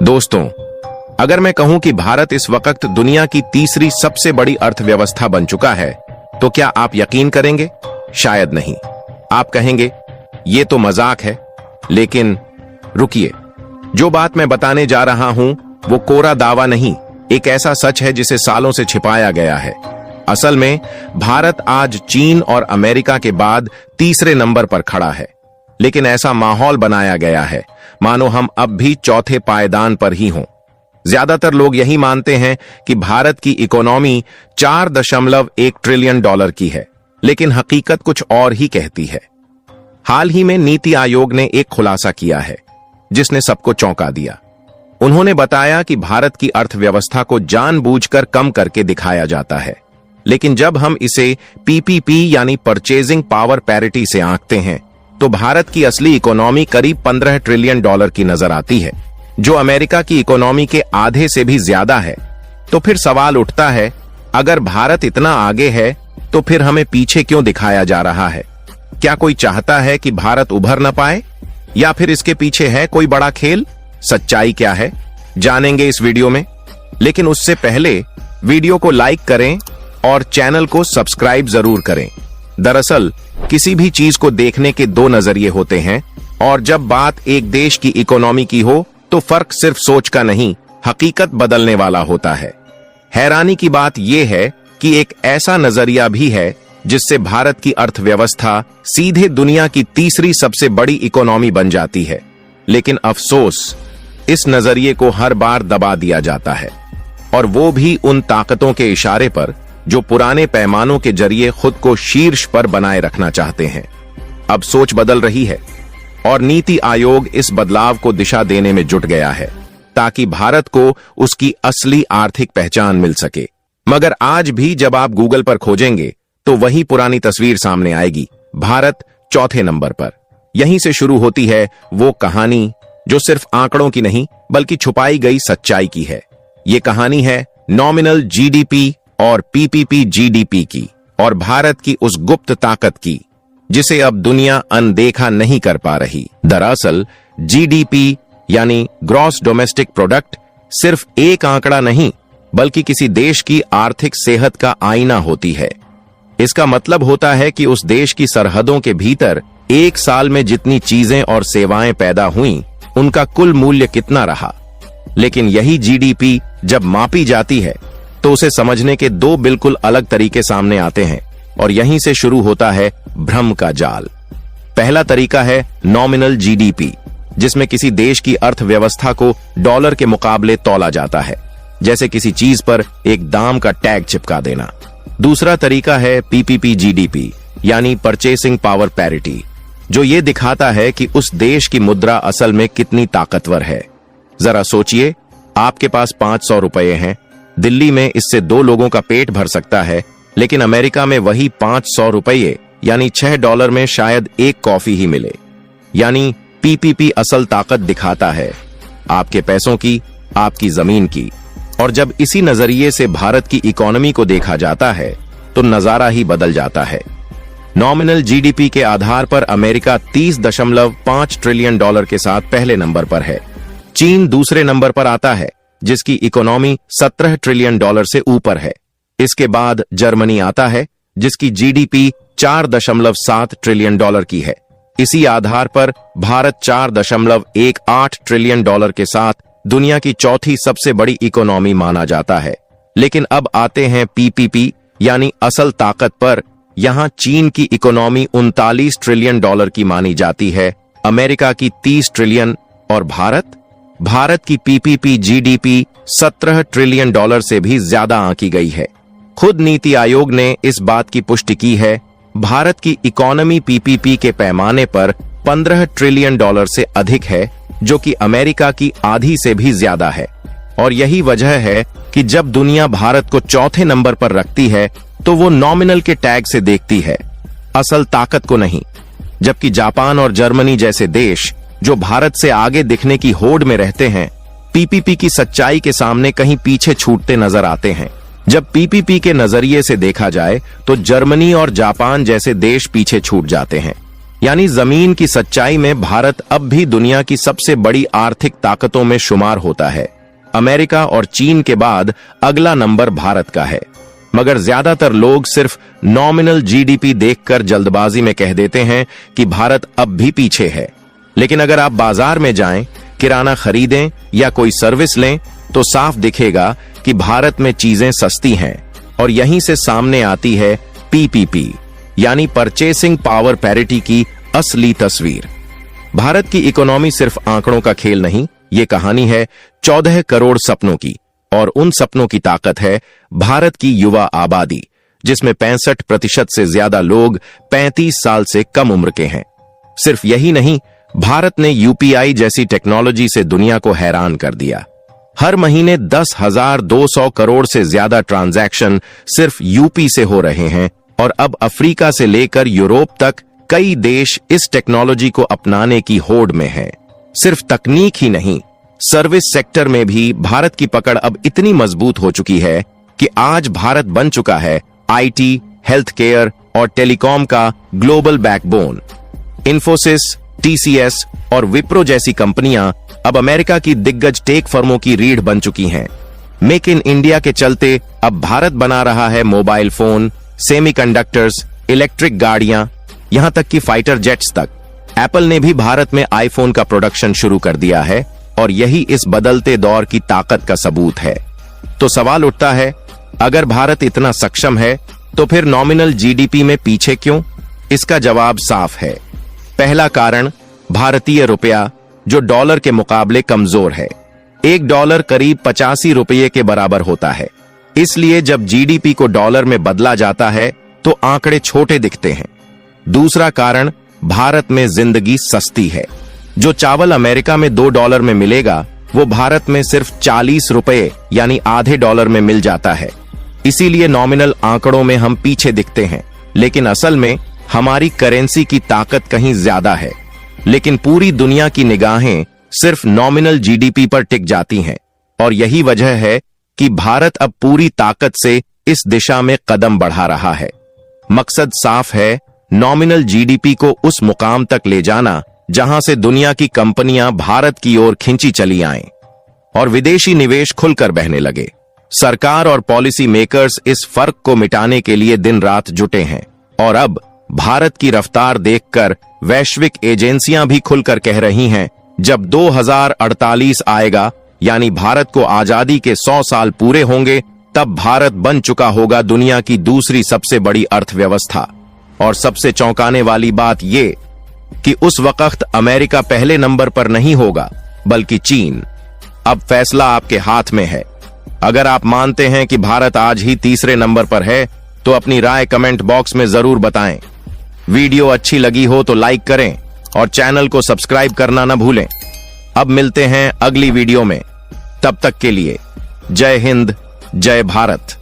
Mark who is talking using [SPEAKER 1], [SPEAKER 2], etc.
[SPEAKER 1] दोस्तों, अगर मैं कहूं कि भारत इस वक्त दुनिया की तीसरी सबसे बड़ी अर्थव्यवस्था बन चुका है, तो क्या आप यकीन करेंगे? शायद नहीं। आप कहेंगे ये तो मजाक है, लेकिन रुकिए, जो बात मैं बताने जा रहा हूं वो कोरा दावा नहीं, एक ऐसा सच है जिसे सालों से छिपाया गया है। असल में भारत आज चीन और अमेरिका के बाद तीसरे नंबर पर खड़ा है, लेकिन ऐसा माहौल बनाया गया है मानो हम अब भी चौथे पायदान पर ही हों। ज्यादातर लोग यही मानते हैं कि भारत की इकोनॉमी 4.1 ट्रिलियन डॉलर की है, लेकिन हकीकत कुछ और ही कहती है। हाल ही में नीति आयोग ने एक खुलासा किया है जिसने सबको चौंका दिया। उन्होंने बताया कि भारत की अर्थव्यवस्था को जानबूझकर कम करके दिखाया जाता है, लेकिन जब हम इसे पीपीपी यानी परचेजिंग पावर पैरिटी से आंकते हैं तो भारत की असली इकोनॉमी करीब 15 ट्रिलियन डॉलर की नजर आती है, जो अमेरिका की इकोनॉमी के आधे से भी ज्यादा है। तो फिर सवाल उठता है, अगर भारत इतना आगे है तो फिर हमें पीछे क्यों दिखाया जा रहा है? क्या कोई चाहता है कि भारत उभर न पाए, या फिर इसके पीछे है कोई बड़ा खेल? सच्चाई क्या है, जानेंगे इस वीडियो में। लेकिन उससे पहले वीडियो को लाइक करें और चैनल को सब्सक्राइब जरूर करें। दरअसल किसी भी चीज को देखने के दो नजरिए होते हैं, और जब बात एक देश की इकोनॉमी की हो तो फर्क सिर्फ सोच का नहीं, हकीकत बदलने वाला होता है। हैरानी की बात यह है कि एक ऐसा नजरिया भी है जिससे भारत की अर्थव्यवस्था सीधे दुनिया की तीसरी सबसे बड़ी इकोनॉमी बन जाती है, लेकिन अफसोस इस नजरिए को हर बार दबा दिया जाता है, और वो भी उन ताकतों के इशारे पर जो पुराने पैमानों के जरिए खुद को शीर्ष पर बनाए रखना चाहते हैं। अब सोच बदल रही है और नीति आयोग इस बदलाव को दिशा देने में जुट गया है, ताकि भारत को उसकी असली आर्थिक पहचान मिल सके। मगर आज भी जब आप गूगल पर खोजेंगे तो वही पुरानी तस्वीर सामने आएगी, भारत चौथे नंबर पर। यहीं से शुरू होती है वो कहानी जो सिर्फ आंकड़ों की नहीं बल्कि छुपाई गई सच्चाई की है। ये कहानी है नॉमिनल जीडीपी और पीपीपी जीडीपी की, और भारत की उस गुप्त ताकत की जिसे अब दुनिया अनदेखा नहीं कर पा रही। दरअसल जीडीपी यानी ग्रॉस डोमेस्टिक प्रोडक्ट सिर्फ एक आंकड़ा नहीं, बल्कि किसी देश की आर्थिक सेहत का आईना होती है। इसका मतलब होता है कि उस देश की सरहदों के भीतर एक साल में जितनी चीजें और सेवाएं पैदा हुईं, उनका कुल मूल्य कितना रहा। लेकिन यही जीडीपी जब मापी जाती है तो उसे समझने के दो बिल्कुल अलग तरीके सामने आते हैं, और यहीं से शुरू होता है भ्रम का जाल। पहला तरीका है नॉमिनल जीडीपी, जिसमें किसी देश की अर्थव्यवस्था को डॉलर के मुकाबले तौला जाता है, जैसे किसी चीज पर एक दाम का टैग चिपका देना। दूसरा तरीका है पीपीपी जीडीपी यानी परचेसिंग पावर पैरिटी, जो ये दिखाता है कि उस देश की मुद्रा असल में कितनी ताकतवर है। जरा सोचिए, आपके पास 500 रुपए हैं। दिल्ली में इससे 2 लोगों का पेट भर सकता है, लेकिन अमेरिका में वही 500 रुपये यानी $6 में शायद एक कॉफी ही मिले। यानी पीपीपी असल ताकत दिखाता है आपके पैसों की, आपकी जमीन की। और जब इसी नजरिए से भारत की इकोनॉमी को देखा जाता है तो नजारा ही बदल जाता है। नॉमिनल जीडीपी के आधार पर अमेरिका 30.5 ट्रिलियन डॉलर के साथ पहले नंबर पर है। चीन दूसरे नंबर पर आता है, जिसकी इकोनॉमी 17 ट्रिलियन डॉलर से ऊपर है। इसके बाद जर्मनी आता है, जिसकी जीडीपी 4.7 ट्रिलियन डॉलर की है। इसी आधार पर भारत 4.18 ट्रिलियन डॉलर के साथ दुनिया की चौथी सबसे बड़ी इकोनॉमी माना जाता है। लेकिन अब आते हैं पीपीपी यानी असल ताकत पर। यहां चीन की इकोनॉमी 39 ट्रिलियन डॉलर की मानी जाती है, अमेरिका की 30 ट्रिलियन, और भारत की पीपीपी जीडीपी 17 ट्रिलियन डॉलर से भी ज्यादा आंकी गई है। खुद नीति आयोग ने इस बात की पुष्टि की है, भारत की इकोनॉमी पीपीपी के पैमाने पर 15 ट्रिलियन डॉलर से अधिक है, जो कि अमेरिका की आधी से भी ज्यादा है। और यही वजह है कि जब दुनिया भारत को चौथे नंबर पर रखती है तो वो नॉमिनल के टैग से देखती है, असल ताकत को नहीं। जबकि जापान और जर्मनी जैसे देश जो भारत से आगे दिखने की होड़ में रहते हैं, पीपीपी की सच्चाई के सामने कहीं पीछे छूटते नजर आते हैं। जब पीपीपी के नजरिए से देखा जाए तो जर्मनी और जापान जैसे देश पीछे छूट जाते हैं। यानी जमीन की सच्चाई में भारत अब भी दुनिया की सबसे बड़ी आर्थिक ताकतों में शुमार होता है। अमेरिका और चीन के बाद अगला नंबर भारत का है। मगर ज्यादातर लोग सिर्फ नॉमिनल जीडीपी देखकर जल्दबाजी में कह देते हैं कि भारत अब भी पीछे है। लेकिन अगर आप बाजार में जाएं, किराना खरीदें या कोई सर्विस लें तो साफ दिखेगा कि भारत में चीजें सस्ती हैं। और यहीं से सामने आती है पीपीपी यानी परचेसिंग पावर पैरिटी की असली तस्वीर। भारत की इकोनॉमी सिर्फ आंकड़ों का खेल नहीं, ये कहानी है 14 करोड़ सपनों की। और उन सपनों की ताकत है भारत की युवा आबादी, जिसमें 65% से ज्यादा लोग 35 साल से कम उम्र के हैं। सिर्फ यही नहीं, भारत ने यूपीआई जैसी टेक्नोलॉजी से दुनिया को हैरान कर दिया। हर महीने 10,200 करोड़ से ज्यादा ट्रांजैक्शन सिर्फ यूपी से हो रहे हैं। और अब अफ्रीका से लेकर यूरोप तक कई देश इस टेक्नोलॉजी को अपनाने की होड़ में हैं। सिर्फ तकनीक ही नहीं, सर्विस सेक्टर में भी भारत की पकड़ अब इतनी मजबूत हो चुकी है कि आज भारत बन चुका है आईटी, हेल्थ केयर और टेलीकॉम का ग्लोबल बैकबोन। इन्फोसिस, टीसीएस और विप्रो जैसी कंपनियां अब अमेरिका की दिग्गज टेक फर्मों की रीढ़ बन चुकी हैं। मेक इन इंडिया के चलते अब भारत बना रहा है मोबाइल फोन, सेमीकंडक्टर्स, इलेक्ट्रिक गाड़ियां, यहां तक कि फाइटर जेट्स तक। एप्पल ने भी भारत में आईफोन का प्रोडक्शन शुरू कर दिया है और यही इस बदलते दौर की ताकत का सबूत है। तो सवाल उठता है, अगर भारत इतना सक्षम है तो फिर नॉमिनल जीडीपी में पीछे क्यों? इसका जवाब साफ है। पहला कारण, भारतीय रुपया जो डॉलर के मुकाबले कमजोर है। $1 करीब 85 रुपये के बराबर होता है। इसलिए जब जीडीपी को डॉलर में बदला जाता है तो आंकड़े छोटे दिखते हैं। दूसरा कारण, भारत में जिंदगी सस्ती है। जो चावल अमेरिका में $2 में मिलेगा वो भारत में सिर्फ 40 रुपये यानी आधे डॉलर में मिल जाता है। इसीलिए नॉमिनल आंकड़ों में हम पीछे दिखते हैं, लेकिन असल में हमारी करेंसी की ताकत कहीं ज्यादा है। लेकिन पूरी दुनिया की निगाहें सिर्फ नॉमिनल जीडीपी पर टिक जाती हैं और यही वजह है कि भारत अब पूरी ताकत से इस दिशा में कदम बढ़ा रहा है। मकसद साफ है, नॉमिनल जीडीपी को उस मुकाम तक ले जाना जहां से दुनिया की कंपनियां भारत की ओर खिंची चली आएं और विदेशी निवेश खुलकर बहने लगे। सरकार और पॉलिसी मेकर्स इस फर्क को मिटाने के लिए दिन रात जुटे हैं और अब भारत की रफ्तार देखकर वैश्विक एजेंसियां भी खुलकर कह रही हैं, जब 2048 आएगा यानी भारत को आजादी के 100 साल पूरे होंगे, तब भारत बन चुका होगा दुनिया की दूसरी सबसे बड़ी अर्थव्यवस्था। और सबसे चौंकाने वाली बात यह कि उस वक्त अमेरिका पहले नंबर पर नहीं होगा बल्कि चीन। अब फैसला आपके हाथ में है। अगर आप मानते हैं कि भारत आज ही तीसरे नंबर पर है तो अपनी राय कमेंट बॉक्स में जरूर बताएं। वीडियो अच्छी लगी हो तो लाइक करें और चैनल को सब्सक्राइब करना न भूलें। अब मिलते हैं अगली वीडियो में, तब तक के लिए जय हिंद, जय भारत।